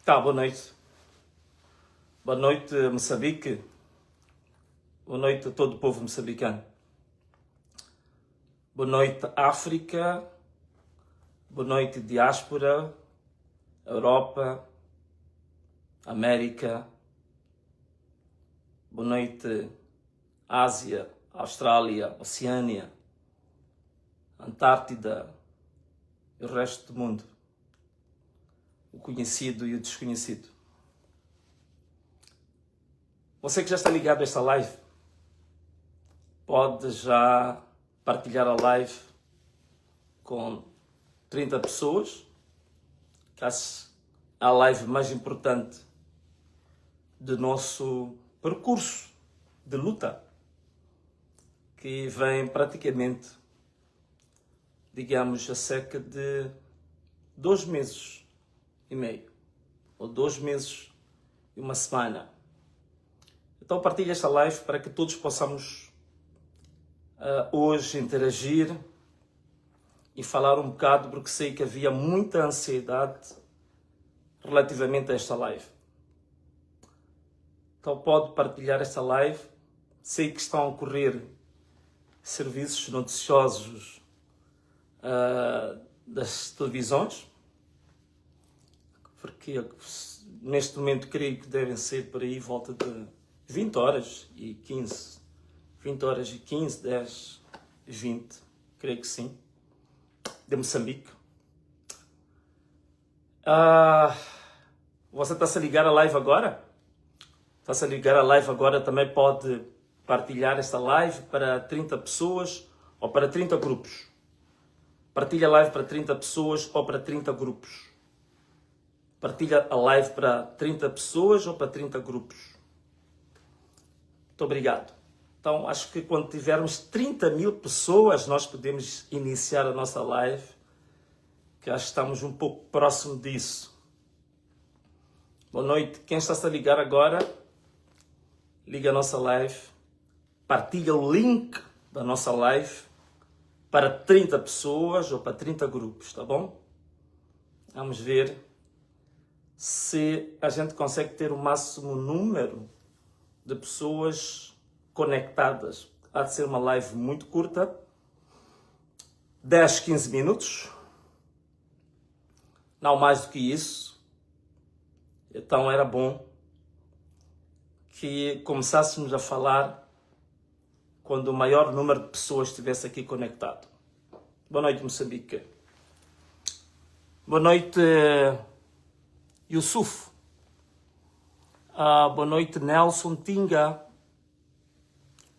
Tá, boa noite. Boa noite, Moçambique. Boa noite a todo o povo moçambicano. Boa noite, África. Boa noite, diáspora, Europa, América. Boa noite, Ásia, Austrália, Oceânia, Antártida e o resto do mundo. O conhecido e o desconhecido. Você que já está ligado a esta live, pode já partilhar a live com 30 pessoas, que é a live mais importante do nosso percurso de luta, que vem praticamente, digamos, a cerca de 2 meses e meio, ou 2 meses e uma semana. Então partilhe esta live para que todos possamos hoje interagir e falar um bocado, porque sei que havia muita ansiedade relativamente a esta live. Então pode partilhar esta live. Sei que estão a ocorrer serviços noticiosos das televisões, porque neste momento creio que devem ser por aí volta de 20 horas e 15, 20 horas e 15, 10, 20, creio que sim, de Moçambique. Você está-se a ligar a live agora? Está-se a ligar a live agora, também pode partilhar esta live para 30 pessoas ou para 30 grupos. Partilha a live para 30 pessoas ou para 30 grupos. Partilha a live para 30 pessoas ou para 30 grupos. Muito obrigado. Então, acho que quando tivermos 30 mil pessoas, nós podemos iniciar a nossa live, que acho que estamos um pouco próximo disso. Boa noite. Quem está-se a ligar agora, liga a nossa live, partilha o link da nossa live para 30 pessoas ou para 30 grupos, tá bom? Vamos ver se a gente consegue ter o máximo número de pessoas conectadas. Há de ser uma live muito curta, 10, 15 minutos, não mais do que isso. Então era bom que começássemos a falar quando o maior número de pessoas estivesse aqui conectado. Boa noite, Moçambique. Boa noite, Yusuf. Boa noite, Nelson Tinga.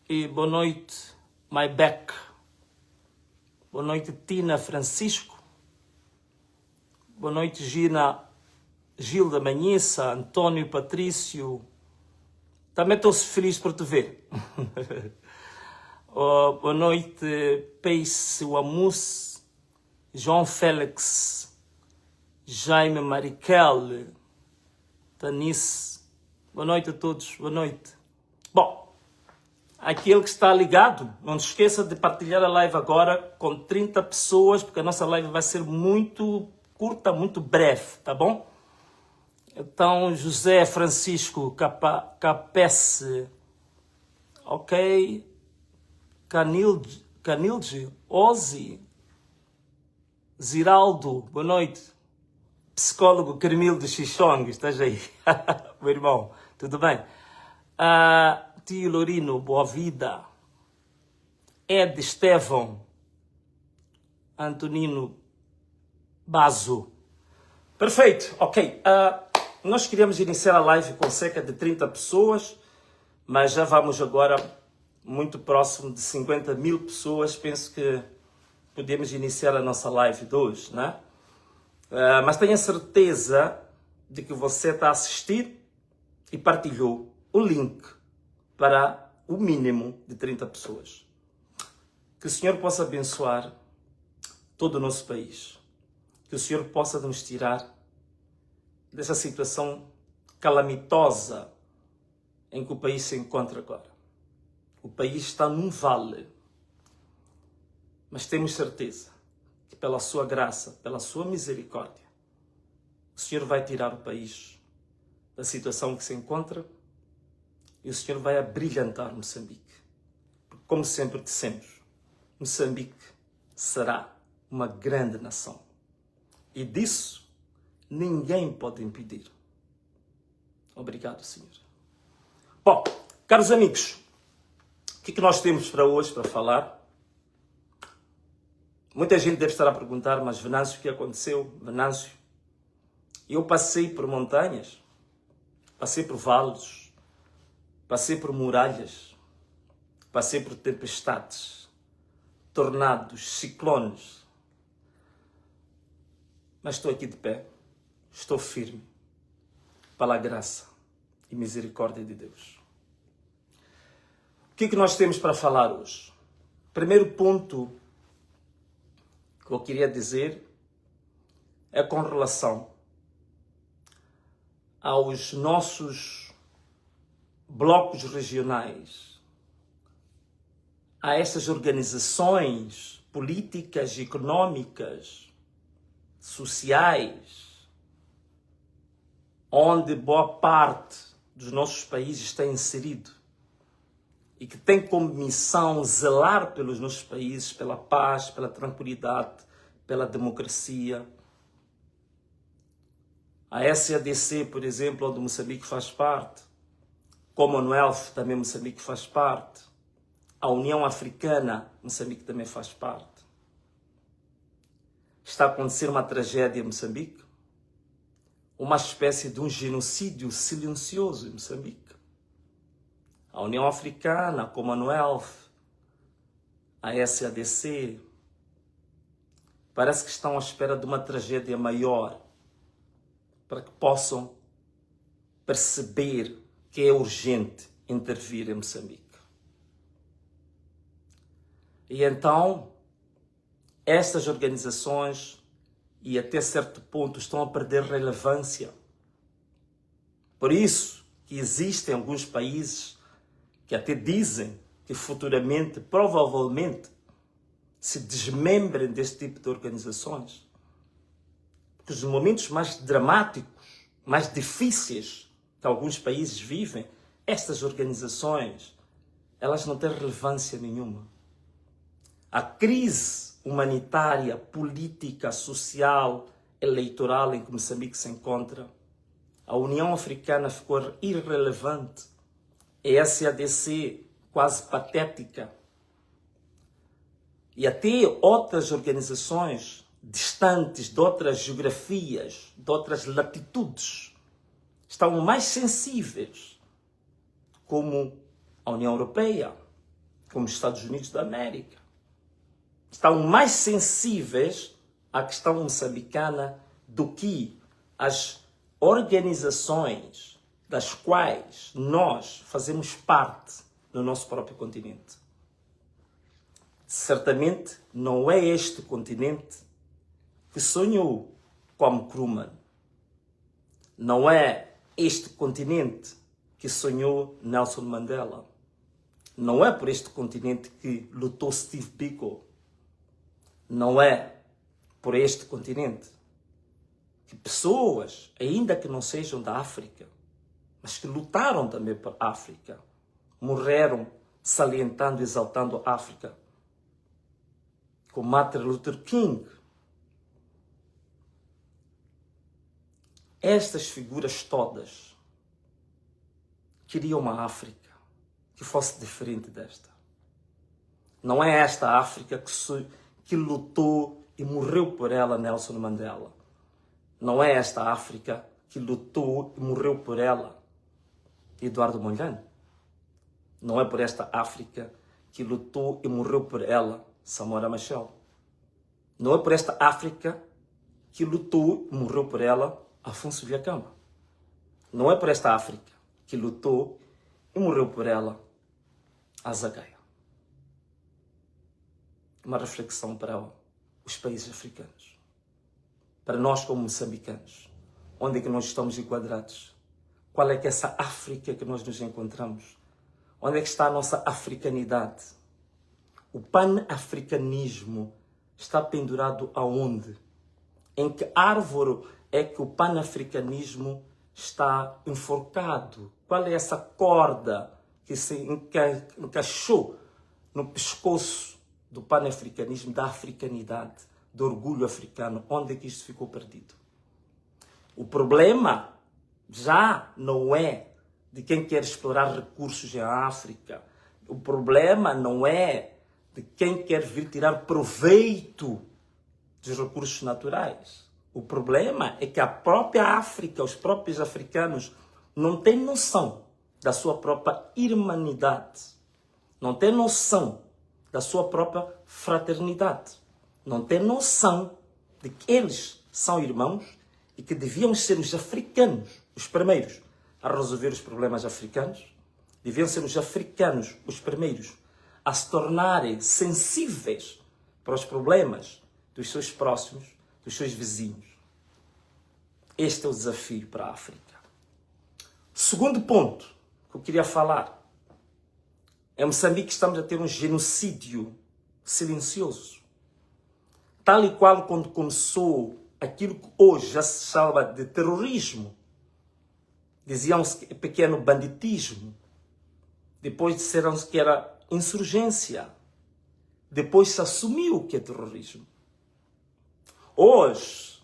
E boa noite, Mybeck. Boa noite, Tina Francisco. Boa noite, Gilda Manhissa, Antônio Patrício. Também estou feliz por te ver. Boa noite, Pace Wamus, João Félix, Jaime Mariquel, Tanice. Boa noite a todos, boa noite. Bom, aquele que está ligado, não se esqueça de partilhar a live agora com 30 pessoas, porque a nossa live vai ser muito curta, muito breve, tá bom? Então, José Francisco Capesse, ok? Canilde, Ozzy, Ziraldo, boa noite. Psicólogo Carmilo de Xixong, estás aí? Meu irmão, tudo bem? Tio Lorino, boa vida. Ed Estevão, Antonino Bazo. Perfeito, ok. Nós queríamos iniciar a live com cerca de 30 pessoas, mas já vamos agora muito próximo de 50 mil pessoas. Penso que podemos iniciar a nossa live de hoje, né? Mas tenha certeza de que você está a assistir e partilhou o link para o mínimo de 30 pessoas. Que o Senhor possa abençoar todo o nosso país. Que o Senhor possa nos tirar dessa situação calamitosa em que o país se encontra agora. O país está num vale, mas temos certeza que pela sua graça, pela sua misericórdia, o Senhor vai tirar o país da situação que se encontra e o Senhor vai abrilhantar Moçambique. Porque, como sempre dissemos, Moçambique será uma grande nação. E disso ninguém pode impedir. Obrigado, Senhor. Bom, caros amigos, o que nós temos para hoje para falar? Muita gente deve estar a perguntar, mas Venâncio, o que aconteceu? Venâncio, eu passei por montanhas, passei por vales, passei por muralhas, passei por tempestades, tornados, ciclones, mas estou aqui de pé, estou firme, pela graça e misericórdia de Deus. O que nós temos para falar hoje? Primeiro ponto que eu queria dizer é com relação aos nossos blocos regionais, a essas organizações políticas, econômicas, sociais, onde boa parte dos nossos países está inserido e que tem como missão zelar pelos nossos países, pela paz, pela tranquilidade, pela democracia. A SADC, por exemplo, onde Moçambique faz parte, Commonwealth, também Moçambique faz parte, a União Africana, Moçambique também faz parte. Está a acontecer uma tragédia em Moçambique, uma espécie de um genocídio silencioso em Moçambique. A União Africana, a Commonwealth, a SADC, parece que estão à espera de uma tragédia maior para que possam perceber que é urgente intervir em Moçambique. E então, estas organizações, e até certo ponto, estão a perder relevância. Por isso que existem alguns países que até dizem que futuramente, provavelmente, se desmembrem deste tipo de organizações. Porque os momentos mais dramáticos, mais difíceis que alguns países vivem, estas organizações, elas não têm relevância nenhuma. A crise humanitária, política, social, eleitoral em que Moçambique se encontra, a União Africana ficou irrelevante, a SADC quase patética, e até outras organizações distantes de outras geografias, de outras latitudes, estão mais sensíveis, como a União Europeia, como os Estados Unidos da América. Estão mais sensíveis à questão moçambicana do que as organizações das quais nós fazemos parte no nosso próprio continente. Certamente não é este continente que sonhou como Nkrumah. Não é este continente que sonhou Nelson Mandela. Não é por este continente que lutou Steve Biko. Não é por este continente que pessoas, ainda que não sejam da África, mas que lutaram também por África, morreram salientando e exaltando a África, como Martin Luther King. Estas figuras todas queriam uma África que fosse diferente desta. Não é esta África que lutou e morreu por ela Nelson Mandela. Não é esta África que lutou e morreu por ela Eduardo Mondlane. Não é por esta África que lutou e morreu por ela Samora Machel. Não é por esta África que lutou e morreu por ela Afonso Dhlakama. Não é por esta África que lutou e morreu por ela Azagaia. Uma reflexão para os países africanos. Para nós como moçambicanos. Onde é que nós estamos enquadrados? Qual é que é essa África que nós nos encontramos? Onde é que está a nossa africanidade? O pan-africanismo está pendurado aonde? Em que árvore é que o panafricanismo está enforcado? Qual é essa corda que se encaixou no pescoço do panafricanismo, da africanidade, do orgulho africano? Onde é que isto ficou perdido? O problema já não é de quem quer explorar recursos em África. O problema não é de quem quer vir tirar proveito dos recursos naturais. O problema é que a própria África, os próprios africanos, não têm noção da sua própria irmanidade, não têm noção da sua própria fraternidade, não têm noção de que eles são irmãos e que deviam ser os africanos os primeiros a resolver os problemas africanos, deviam ser os africanos os primeiros a se tornarem sensíveis para os problemas dos seus próximos, dos seus vizinhos. Este é o desafio para a África. Segundo ponto que eu queria falar. Em Moçambique estamos a ter um genocídio silencioso. Tal e qual quando começou aquilo que hoje já se chama de terrorismo. Diziam-se que é pequeno banditismo. Depois disseram-se que era insurgência. Depois se assumiu que é terrorismo. Hoje,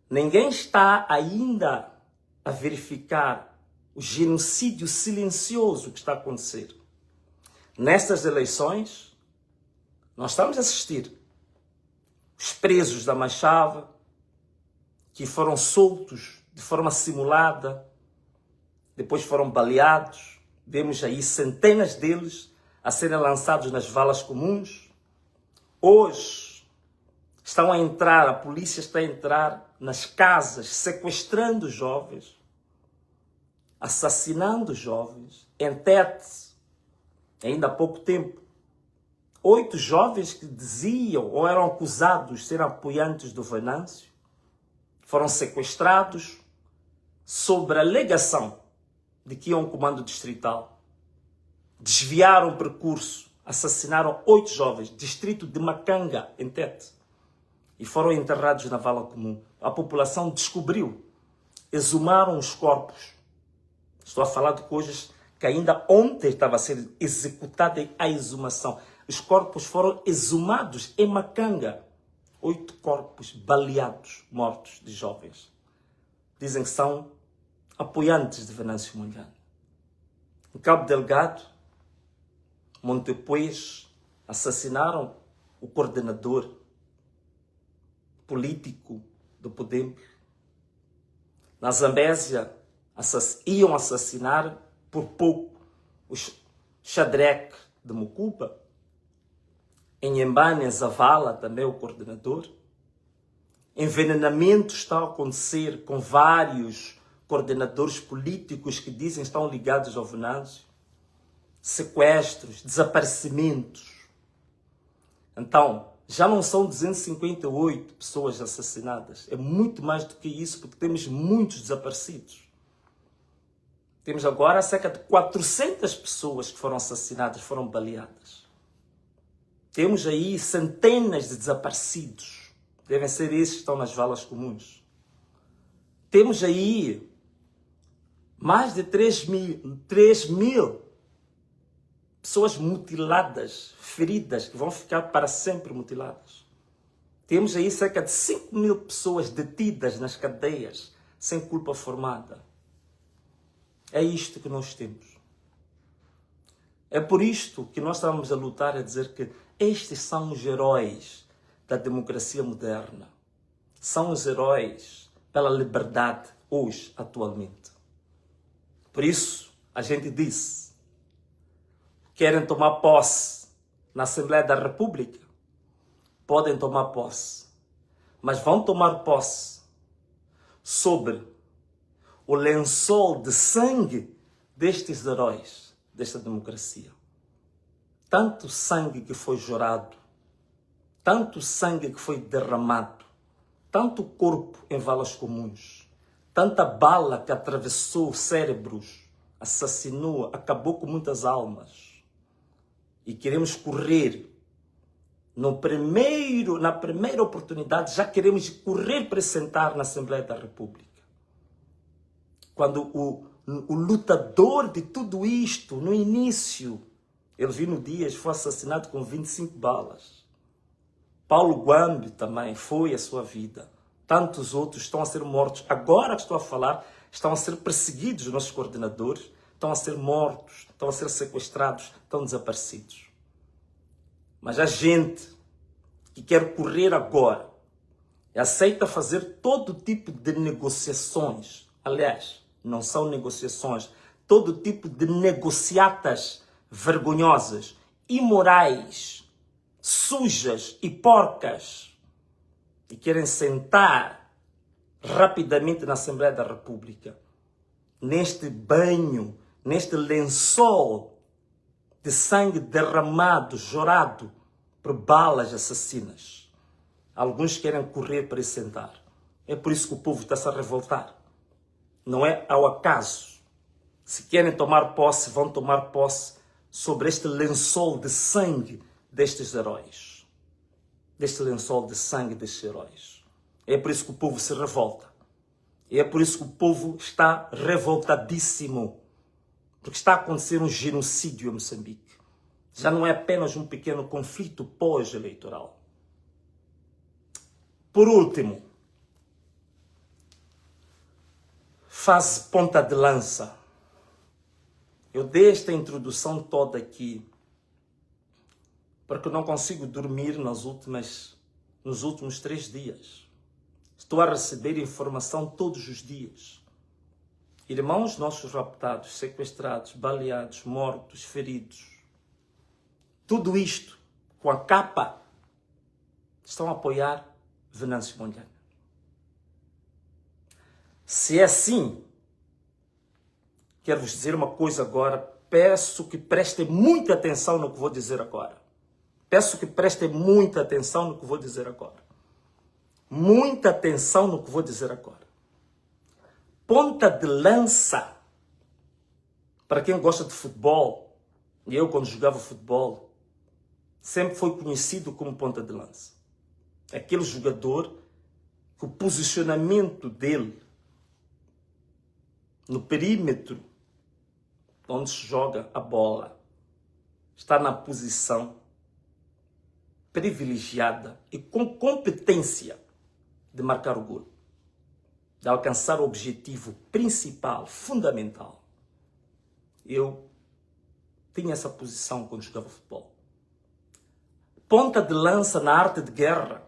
ninguém está ainda a verificar o genocídio silencioso que está a acontecer. Nestas eleições, nós estamos a assistir os presos da Machava, que foram soltos de forma simulada, depois foram baleados. Vemos aí centenas deles a serem lançados nas valas comuns. Hoje estão a entrar, a polícia está a entrar nas casas, sequestrando jovens, assassinando jovens. Em Tete, ainda há pouco tempo, 8 jovens que diziam ou eram acusados de serem apoiantes do Venâncio foram sequestrados sob a alegação de que iam ao comando distrital. Desviaram o percurso, assassinaram 8 jovens, distrito de Macanga, em Tete, e foram enterrados na vala comum. A população descobriu, exumaram os corpos. Estou a falar de coisas que ainda ontem estava a ser executada a exumação. Os corpos foram exumados em Macanga. 8 corpos baleados, mortos, de jovens. Dizem que são apoiantes de Venâncio Mondlane. Em Cabo Delgado, Montepuez, assassinaram o coordenador político do Podemos. Na Zambésia, iam assassinar por pouco o Shadrach de Mucuba. Em Embane, Zavala, também o coordenador. Envenenamento está a acontecer com vários coordenadores políticos que dizem que estão ligados ao Venâncio. Sequestros, desaparecimentos. Então, já não são 258 pessoas assassinadas. É muito mais do que isso, porque temos muitos desaparecidos. Temos agora cerca de 400 pessoas que foram assassinadas, foram baleadas. Temos aí centenas de desaparecidos. Devem ser esses que estão nas valas comuns. Temos aí mais de 3 mil pessoas mutiladas, feridas, que vão ficar para sempre mutiladas. Temos aí cerca de 5 mil pessoas detidas nas cadeias, sem culpa formada. É isto que nós temos. É por isto que nós estamos a lutar, a dizer que estes são os heróis da democracia moderna. São os heróis pela liberdade hoje, atualmente. Por isso, a gente disse, querem tomar posse na Assembleia da República? Podem tomar posse. Mas vão tomar posse sobre o lençol de sangue destes heróis, desta democracia. Tanto sangue que foi jorado, tanto sangue que foi derramado, tanto corpo em valas comuns, tanta bala que atravessou cérebros, assassinou, acabou com muitas almas. E queremos correr na primeira oportunidade, já queremos correr para sentar na Assembleia da República. Quando o lutador de tudo isto, no início, Elvino Dias foi assassinado com 25 balas. Paulo Guambi também foi a sua vida. Tantos outros estão a ser mortos. Agora que estou a falar, estão a ser perseguidos os nossos coordenadores, estão a ser mortos, estão a ser sequestrados, estão desaparecidos. Mas a gente que quer correr agora e aceita fazer todo tipo de negociações, aliás, não são negociações, todo tipo de negociatas vergonhosas, imorais, sujas e porcas, e querem sentar rapidamente na Assembleia da República, neste banho, neste lençol de sangue derramado, jorado por balas assassinas. Alguns querem correr para se sentar. É por isso que o povo está-se a revoltar. Não é ao acaso. Se querem tomar posse, vão tomar posse sobre este lençol de sangue destes heróis. Deste lençol de sangue destes heróis. É por isso que o povo se revolta. E é por isso que o povo está revoltadíssimo. Porque está a acontecer um genocídio em Moçambique. Já não é apenas um pequeno conflito pós-eleitoral. Por último, fase ponta de lança. Eu dei esta introdução toda aqui porque eu não consigo dormir nos últimos 3 dias. Estou a receber informação todos os dias. Irmãos nossos raptados, sequestrados, baleados, mortos, feridos. Tudo isto, com a capa, estão a apoiar Venâncio Mondlane. Se é assim, quero vos dizer uma coisa agora. Peço que prestem muita atenção no que vou dizer agora. Peço que prestem muita atenção no que vou dizer agora. Muita atenção no que vou dizer agora. Ponta de lança, para quem gosta de futebol, e eu quando jogava futebol, sempre foi conhecido como ponta de lança. Aquele jogador que o posicionamento dele no perímetro onde se joga a bola está na posição privilegiada e com competência de marcar o gol, de alcançar o objetivo principal, fundamental. Eu tinha essa posição quando jogava futebol. Ponta de lança na arte de guerra.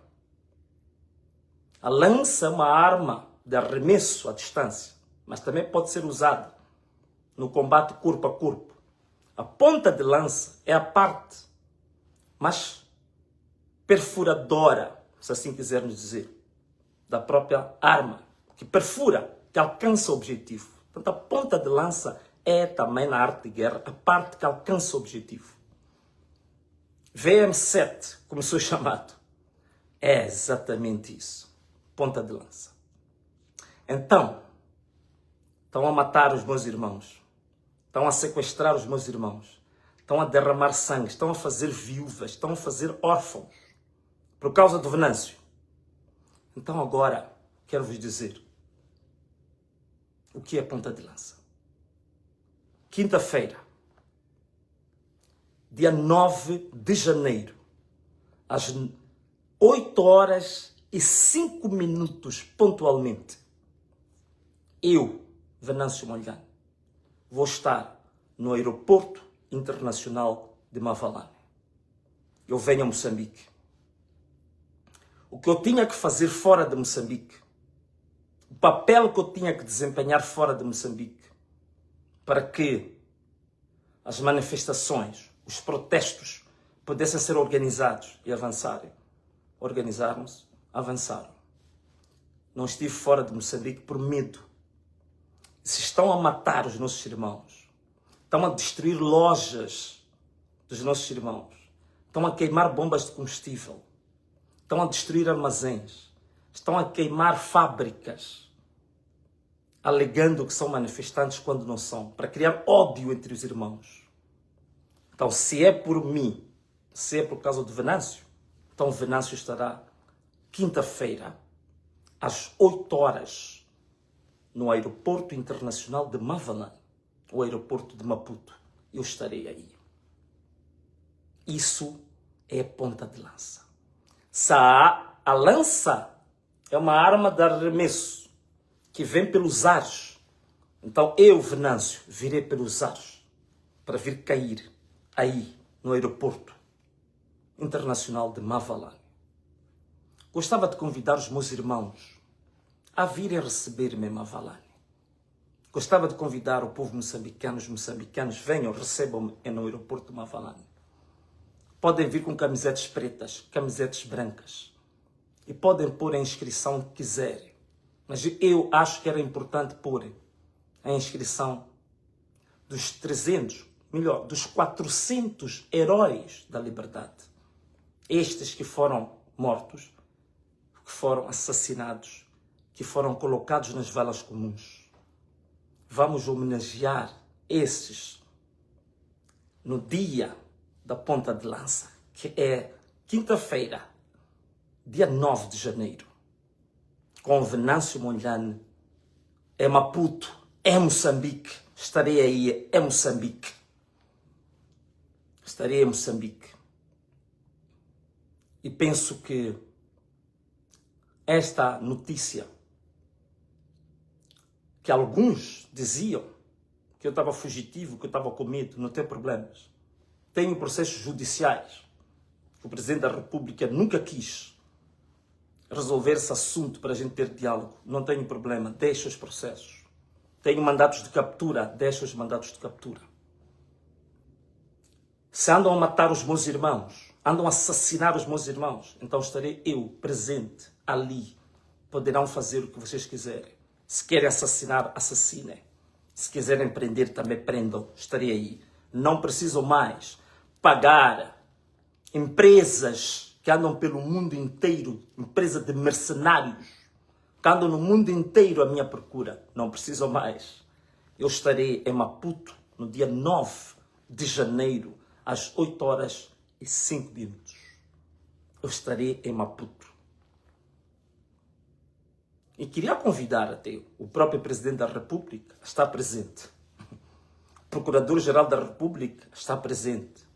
A lança é uma arma de arremesso à distância, mas também pode ser usada no combate corpo a corpo. A ponta de lança é a parte mais perfuradora, se assim quisermos dizer, da própria arma, que perfura, que alcança o objetivo. Portanto, a ponta de lança é também na arte de guerra a parte que alcança o objetivo. VM7, como sou chamado, é exatamente isso. Ponta de lança. Então, estão a matar os meus irmãos. Estão a sequestrar os meus irmãos. Estão a derramar sangue. Estão a fazer viúvas. Estão a fazer órfãos. Por causa do Venâncio. Então agora, quero vos dizer o que é ponta de lança. Quinta-feira, dia 9 de janeiro, às 8h05 pontualmente, eu, Venâncio Mondlane, vou estar no aeroporto internacional de Mavalane. Eu venho a Moçambique. O que eu tinha que fazer fora de Moçambique, o papel que eu tinha que desempenhar fora de Moçambique, para que as manifestações, os protestos pudessem ser organizados e avançarem. Organizaram-se, avançaram. Não estive fora de Moçambique por medo. Se estão a matar os nossos irmãos, estão a destruir lojas dos nossos irmãos, estão a queimar bombas de combustível, estão a destruir armazéns, estão a queimar fábricas, alegando que são manifestantes quando não são, para criar ódio entre os irmãos. Então, se é por mim, se é por causa do Venâncio, Então Venâncio estará quinta-feira, às 8 horas, no Aeroporto Internacional de Mavalan, o aeroporto de Maputo. Eu estarei aí. Isso é a ponta de lança. A lança é uma arma de arremesso que vem pelos ares. Então eu, Venâncio, virei pelos ares para vir cair aí no Aeroporto Internacional de Mavalan. Gostava de convidar os meus irmãos a virem receber-me em Mavalan. Gostava de convidar o povo moçambicano, os moçambicanos, venham, recebam-me no aeroporto de Mavalan. Podem vir com camisetas pretas, camisetas brancas. E podem pôr a inscrição que quiserem. Mas eu acho que era importante pôr a inscrição dos 400 heróis da liberdade. Estes que foram mortos, que foram assassinados, que foram colocados nas valas comuns. Vamos homenagear esses no dia da ponta de lança, que é quinta-feira, dia 9 de janeiro, com Venâncio Mondlane, é Maputo, é Moçambique, estarei aí, é Moçambique. Estarei em Moçambique. E penso que esta notícia, que alguns diziam que eu estava fugitivo, que eu estava com medo, não tem problemas. Tenho processos judiciais. O Presidente da República nunca quis resolver esse assunto para a gente ter diálogo. Não tenho problema, deixa os processos. Tenho mandatos de captura, deixa os mandatos de captura. Se andam a matar os meus irmãos, andam a assassinar os meus irmãos, então estarei eu presente ali. Poderão fazer o que vocês quiserem. Se querem assassinar, assassinem. Se quiserem prender, também prendam. Estarei aí. Não precisam mais pagar empresas que andam pelo mundo inteiro, empresa de mercenários, que andam no mundo inteiro à minha procura. Não precisam mais. Eu estarei em Maputo no dia 9 de janeiro, às 8 horas e 5 minutos. Eu estarei em Maputo. E queria convidar até o próprio Presidente da República a estar presente. O Procurador-Geral da República está presente.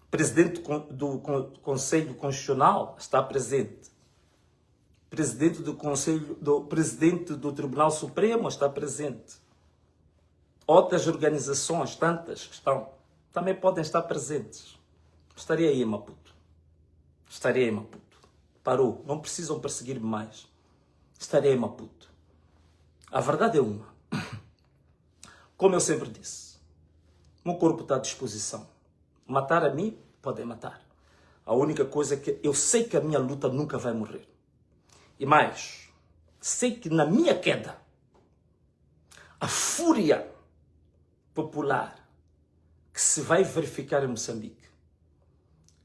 O Presidente do Conselho Constitucional está presente. O Presidente do Tribunal Supremo está presente. Outras organizações, tantas que estão, também podem estar presentes. Estarei aí em Maputo. Estarei em Maputo. Parou. Não precisam perseguir-me mais. Estarei em Maputo. A verdade é uma. Como eu sempre disse, o meu corpo está à disposição. Matar a mim, podem matar. A única coisa é que eu sei que a minha luta nunca vai morrer. E mais, sei que na minha queda, a fúria popular que se vai verificar em Moçambique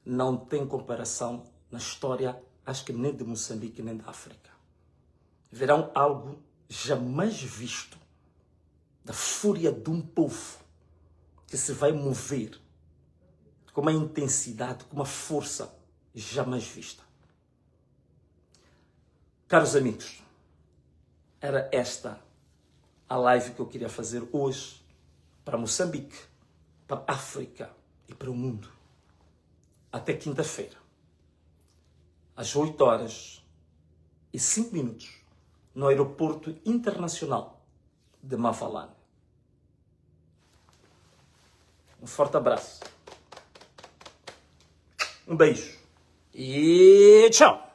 não tem comparação na história, acho que nem de Moçambique nem da África. Verão algo jamais visto da fúria de um povo que se vai mover com uma intensidade, com uma força jamais vista. Caros amigos, era esta a live que eu queria fazer hoje para Moçambique, para a África e para o mundo. Até quinta-feira, às 8 horas e 5 minutos, no Aeroporto Internacional de Mavalan. Um forte abraço. Um beijo. E tchau.